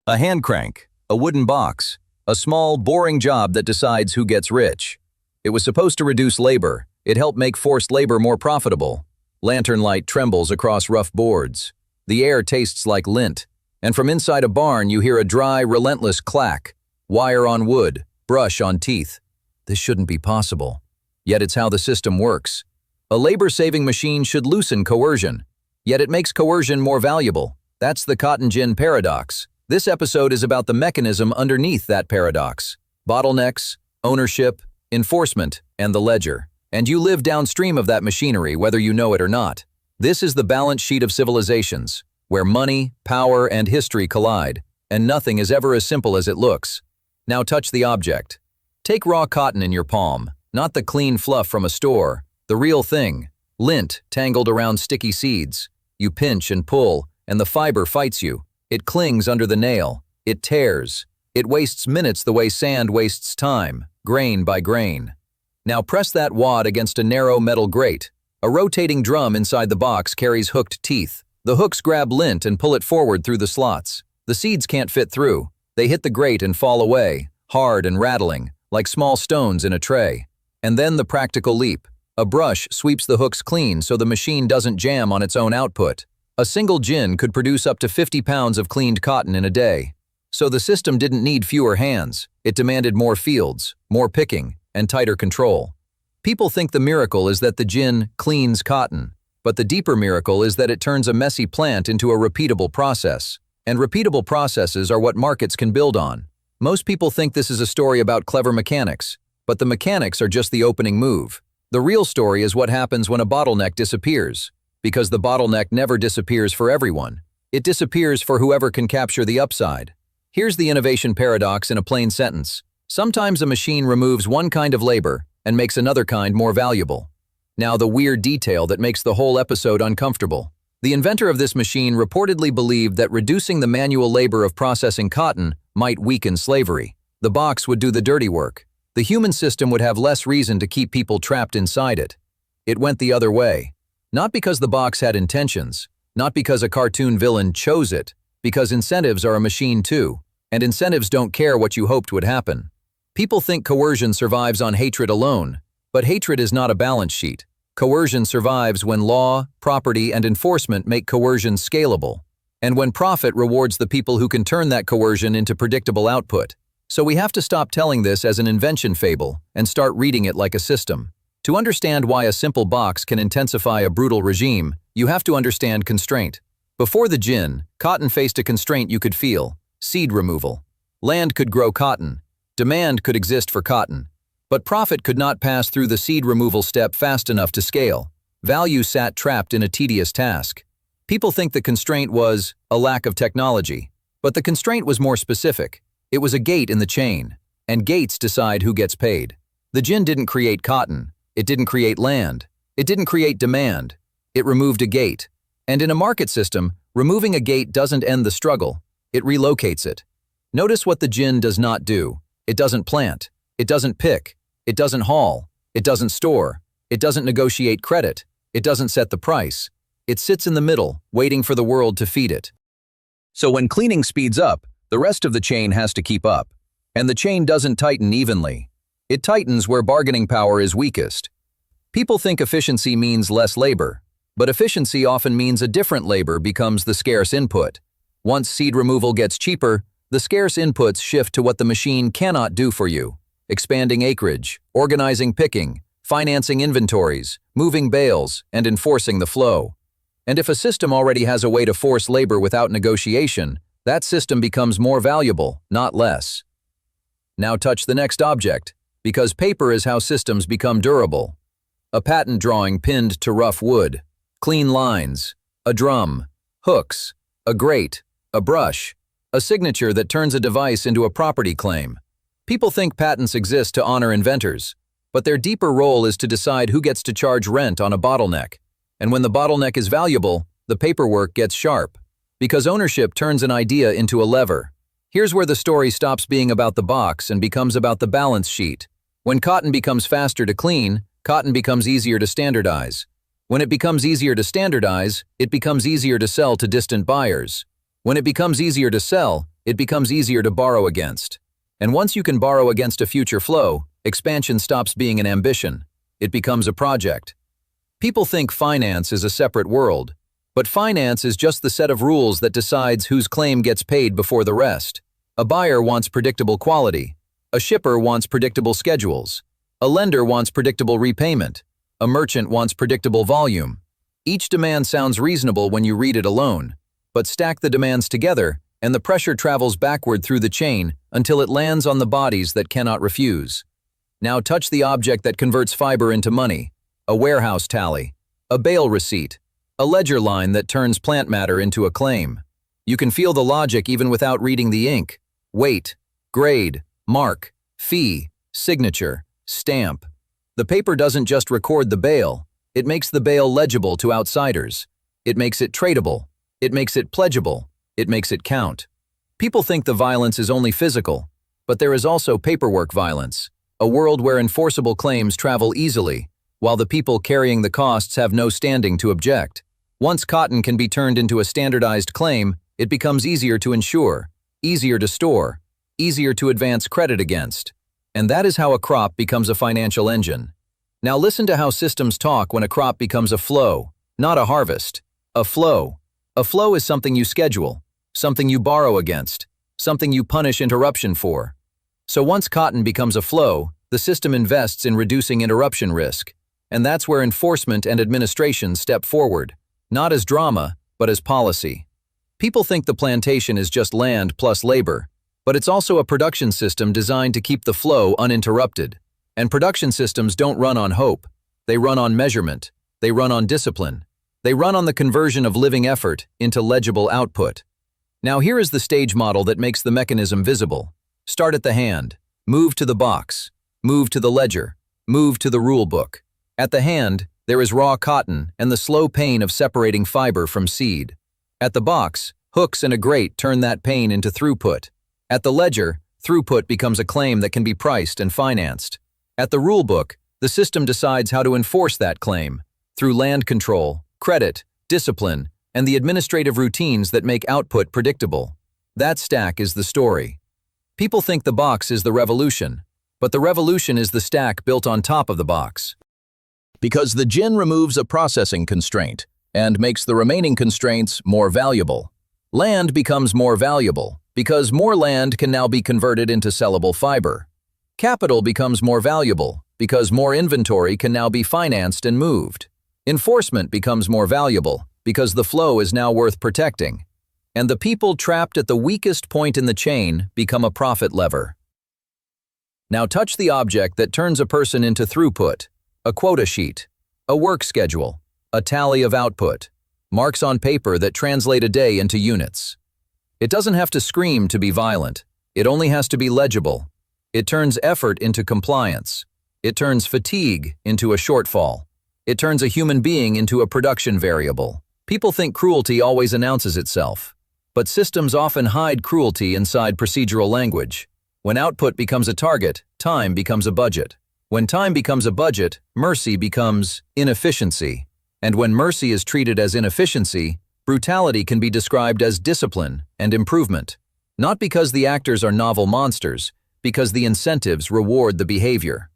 A hand crank, a wooden box, a small, boring job that decides who gets rich. It was supposed to reduce labor. It helped make forced labor more profitable. Lantern light trembles across rough boards. The air tastes like lint. And from inside a barn you hear a dry, relentless clack. Wire on wood, brush on teeth. This shouldn't be possible. Yet it's how the system works. A labor-saving machine should loosen coercion. Yet it makes coercion more valuable. That's the cotton gin paradox. This episode is about the mechanism underneath that paradox. Bottlenecks, ownership, enforcement, and the ledger. And you live downstream of that machinery whether you know it or not. This is the balance sheet of civilizations, where money, power, and history collide, and nothing is ever as simple as it looks. Now touch the object. Take raw cotton in your palm, not the clean fluff from a store, the real thing, lint tangled around sticky seeds. You pinch and pull, and the fiber fights you. It clings under the nail. It tears. It wastes minutes the way sand wastes time, grain by grain. Now press that wad against a narrow metal grate. A rotating drum inside the box carries hooked teeth. The hooks grab lint and pull it forward through the slots. The seeds can't fit through. They hit the grate and fall away, hard and rattling, like small stones in a tray. And then the practical leap. A brush sweeps the hooks clean so the machine doesn't jam on its own output. A single gin could produce up to 50 pounds of cleaned cotton in a day. So the system didn't need fewer hands. It demanded more fields, more picking, and tighter control. People think the miracle is that the gin cleans cotton, but the deeper miracle is that it turns a messy plant into a repeatable process. And repeatable processes are what markets can build on. Most people think this is a story about clever mechanics, but the mechanics are just the opening move. The real story is what happens when a bottleneck disappears, because the bottleneck never disappears for everyone. It disappears for whoever can capture the upside. Here's the innovation paradox in a plain sentence. Sometimes a machine removes one kind of labor and makes another kind more valuable. Now the weird detail that makes the whole episode uncomfortable. The inventor of this machine reportedly believed that reducing the manual labor of processing cotton might weaken slavery. The box would do the dirty work. The human system would have less reason to keep people trapped inside it. It went the other way. Not because the box had intentions, not because a cartoon villain chose it, because incentives are a machine too, and incentives don't care what you hoped would happen. People think coercion survives on hatred alone, but hatred is not a balance sheet. Coercion survives when law, property, and enforcement make coercion scalable, and when profit rewards the people who can turn that coercion into predictable output. So we have to stop telling this as an invention fable and start reading it like a system. To understand why a simple box can intensify a brutal regime, you have to understand constraint. Before the gin, cotton faced a constraint you could feel: seed removal. Land could grow cotton. Demand could exist for cotton. But profit could not pass through the seed removal step fast enough to scale. Value sat trapped in a tedious task. People think the constraint was a lack of technology, but the constraint was more specific. It was a gate in the chain, and gates decide who gets paid. The gin didn't create cotton. It didn't create land. It didn't create demand. It removed a gate. And in a market system, removing a gate doesn't end the struggle. It relocates it. Notice what the gin does not do. It doesn't plant. It doesn't pick. It doesn't haul. It doesn't store. It doesn't negotiate credit. It doesn't set the price. It sits in the middle, waiting for the world to feed it. So when cleaning speeds up, the rest of the chain has to keep up. And the chain doesn't tighten evenly. It tightens where bargaining power is weakest. People think efficiency means less labor, but efficiency often means a different labor becomes the scarce input. Once seed removal gets cheaper, the scarce inputs shift to what the machine cannot do for you: expanding acreage, organizing picking, financing inventories, moving bales, and enforcing the flow. And if a system already has a way to force labor without negotiation, that system becomes more valuable, not less. Now touch the next object, because paper is how systems become durable. A patent drawing pinned to rough wood, clean lines, a drum, hooks, a grate, a brush, a signature that turns a device into a property claim. People think patents exist to honor inventors, but their deeper role is to decide who gets to charge rent on a bottleneck. And when the bottleneck is valuable, the paperwork gets sharp, because ownership turns an idea into a lever. Here's where the story stops being about the box and becomes about the balance sheet. When cotton becomes faster to clean, cotton becomes easier to standardize. When it becomes easier to standardize, it becomes easier to sell to distant buyers. When it becomes easier to sell, it becomes easier to borrow against. And once you can borrow against a future flow, expansion stops being an ambition. It becomes a project. People think finance is a separate world, but finance is just the set of rules that decides whose claim gets paid before the rest. A buyer wants predictable quality. A shipper wants predictable schedules. A lender wants predictable repayment. A merchant wants predictable volume. Each demand sounds reasonable when you read it alone, but stack the demands together, and the pressure travels backward through the chain until it lands on the bodies that cannot refuse. Now touch the object that converts fiber into money, a warehouse tally, a bail receipt, a ledger line that turns plant matter into a claim. You can feel the logic even without reading the ink. Weight, grade, mark, fee, signature, stamp. The paper doesn't just record the bail, it makes the bail legible to outsiders. It makes it tradable. It makes it pledgeable. It makes it count. People think the violence is only physical, but there is also paperwork violence, a world where enforceable claims travel easily, while the people carrying the costs have no standing to object. Once cotton can be turned into a standardized claim, it becomes easier to insure, easier to store, easier to advance credit against. And that is how a crop becomes a financial engine. Now listen to how systems talk when a crop becomes a flow, not a harvest. A flow. A flow is something you schedule, something you borrow against, something you punish interruption for. So once cotton becomes a flow, the system invests in reducing interruption risk. And that's where enforcement and administration step forward, not as drama, but as policy. People think the plantation is just land plus labor, but it's also a production system designed to keep the flow uninterrupted. And production systems don't run on hope. They run on measurement. They run on discipline. They run on the conversion of living effort into legible output. Now here is the stage model that makes the mechanism visible. Start at the hand. Move to the box. Move to the ledger. Move to the rulebook. At the hand, there is raw cotton and the slow pain of separating fiber from seed. At the box, hooks and a grate turn that pain into throughput. At the ledger, throughput becomes a claim that can be priced and financed. At the rulebook, the system decides how to enforce that claim through land control, credit, discipline, and the administrative routines that make output predictable. That stack is the story. People think the box is the revolution, but the revolution is the stack built on top of the box. Because the gin removes a processing constraint and makes the remaining constraints more valuable. Land becomes more valuable because more land can now be converted into sellable fiber. Capital becomes more valuable because more inventory can now be financed and moved. Enforcement becomes more valuable because the flow is now worth protecting. And the people trapped at the weakest point in the chain become a profit lever. Now touch the object that turns a person into throughput. A quota sheet, a work schedule, a tally of output, marks on paper that translate a day into units. It doesn't have to scream to be violent. It only has to be legible. It turns effort into compliance. It turns fatigue into a shortfall. It turns a human being into a production variable. People think cruelty always announces itself, but systems often hide cruelty inside procedural language. When output becomes a target, time becomes a budget. When time becomes a budget, mercy becomes inefficiency. And when mercy is treated as inefficiency, brutality can be described as discipline and improvement. Not because the actors are novel monsters, because the incentives reward the behavior.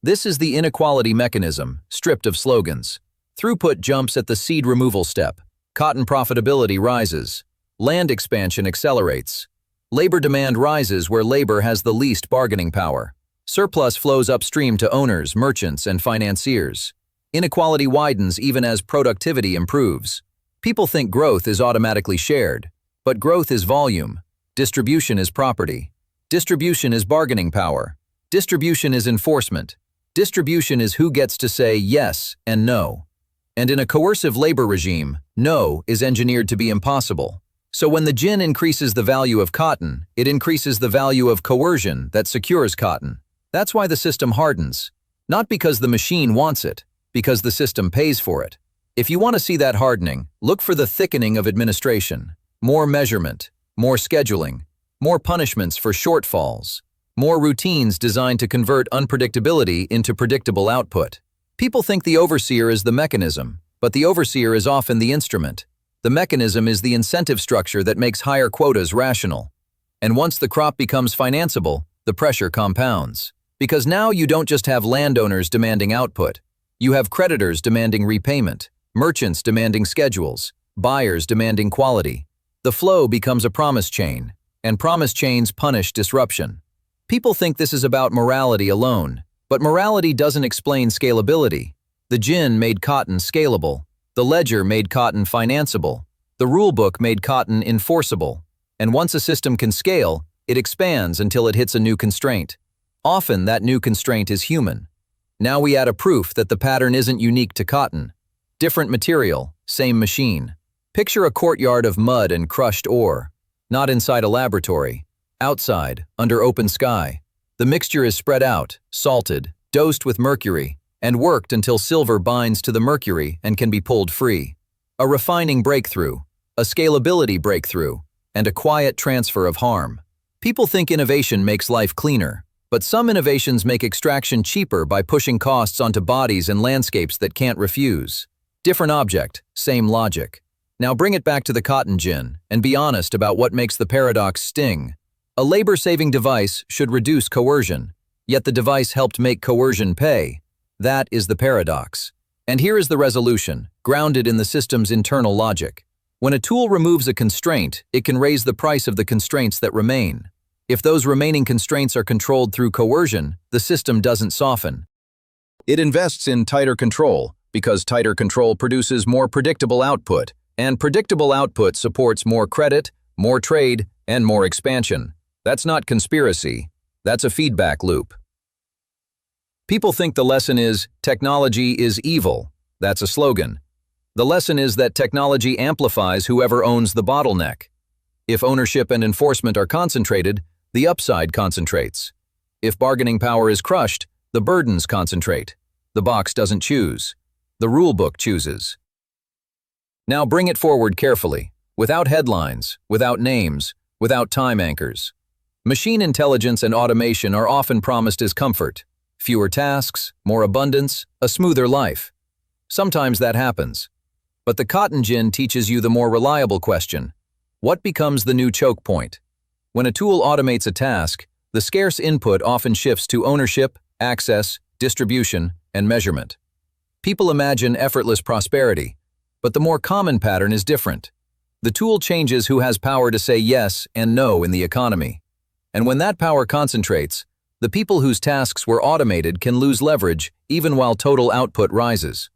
This is the inequality mechanism, stripped of slogans. Throughput jumps at the seed removal step. Cotton profitability rises. Land expansion accelerates. Labor demand rises where labor has the least bargaining power. Surplus flows upstream to owners, merchants, and financiers. Inequality widens even as productivity improves. People think growth is automatically shared, but growth is volume. Distribution is property. Distribution is bargaining power. Distribution is enforcement. Distribution is who gets to say yes and no. And in a coercive labor regime, no is engineered to be impossible. So when the gin increases the value of cotton, it increases the value of coercion that secures cotton. That's why the system hardens. Not because the machine wants it, because the system pays for it. If you want to see that hardening, look for the thickening of administration. More measurement, more scheduling, more punishments for shortfalls, more routines designed to convert unpredictability into predictable output. People think the overseer is the mechanism, but the overseer is often the instrument. The mechanism is the incentive structure that makes higher quotas rational. And once the crop becomes financeable, the pressure compounds. Because now you don't just have landowners demanding output. You have creditors demanding repayment, merchants demanding schedules, buyers demanding quality. The flow becomes a promise chain, and promise chains punish disruption. People think this is about morality alone, but morality doesn't explain scalability. The gin made cotton scalable. The ledger made cotton financeable. The rulebook made cotton enforceable. And once a system can scale, it expands until it hits a new constraint. Often that new constraint is human. Now we add a proof that the pattern isn't unique to cotton. Different material, same machine. Picture a courtyard of mud and crushed ore. Not inside a laboratory. Outside, under open sky. The mixture is spread out, salted, dosed with mercury, and worked until silver binds to the mercury and can be pulled free. A refining breakthrough, a scalability breakthrough, and a quiet transfer of harm. People think innovation makes life cleaner, but some innovations make extraction cheaper by pushing costs onto bodies and landscapes that can't refuse. Different object, same logic. Now bring it back to the cotton gin, and be honest about what makes the paradox sting. A labor-saving device should reduce coercion, yet the device helped make coercion pay. That is the paradox. And here is the resolution, grounded in the system's internal logic. When a tool removes a constraint, it can raise the price of the constraints that remain. If those remaining constraints are controlled through coercion, the system doesn't soften. It invests in tighter control, because tighter control produces more predictable output, and predictable output supports more credit, more trade, and more expansion. That's not conspiracy. That's a feedback loop. People think the lesson is, technology is evil. That's a slogan. The lesson is that technology amplifies whoever owns the bottleneck. If ownership and enforcement are concentrated, the upside concentrates. If bargaining power is crushed, the burdens concentrate. The box doesn't choose. The rulebook chooses. Now bring it forward carefully, without headlines, without names, without time anchors. Machine intelligence and automation are often promised as comfort. Fewer tasks, more abundance, a smoother life. Sometimes that happens. But the cotton gin teaches you the more reliable question. What becomes the new choke point? When a tool automates a task, the scarce input often shifts to ownership, access, distribution, and measurement. People imagine effortless prosperity, but the more common pattern is different. The tool changes who has power to say yes and no in the economy. And when that power concentrates, the people whose tasks were automated can lose leverage even while total output rises.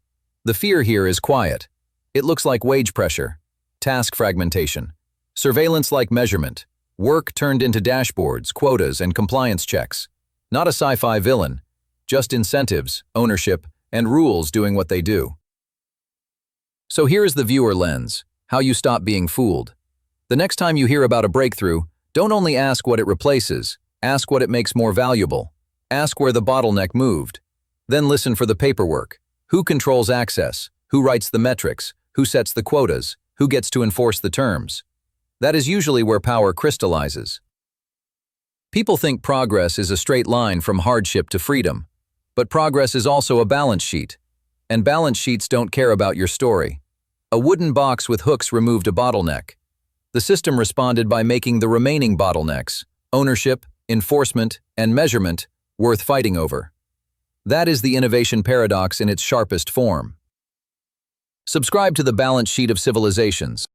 The fear here is quiet. It looks like wage pressure, task fragmentation, surveillance-like measurement, work turned into dashboards, quotas, and compliance checks. Not a sci-fi villain, just incentives, ownership, and rules doing what they do. So here is the viewer lens, how you stop being fooled. The next time you hear about a breakthrough, don't only ask what it replaces, ask what it makes more valuable. Ask where the bottleneck moved. Then listen for the paperwork. Who controls access? Who writes the metrics? Who sets the quotas? Who gets to enforce the terms? That is usually where power crystallizes. People think progress is a straight line from hardship to freedom. But progress is also a balance sheet. And balance sheets don't care about your story. A wooden box with hooks removed a bottleneck. The system responded by making the remaining bottlenecks, ownership, enforcement, and measurement, worth fighting over. That is the innovation paradox in its sharpest form. Subscribe to the Balance Sheet of Civilizations.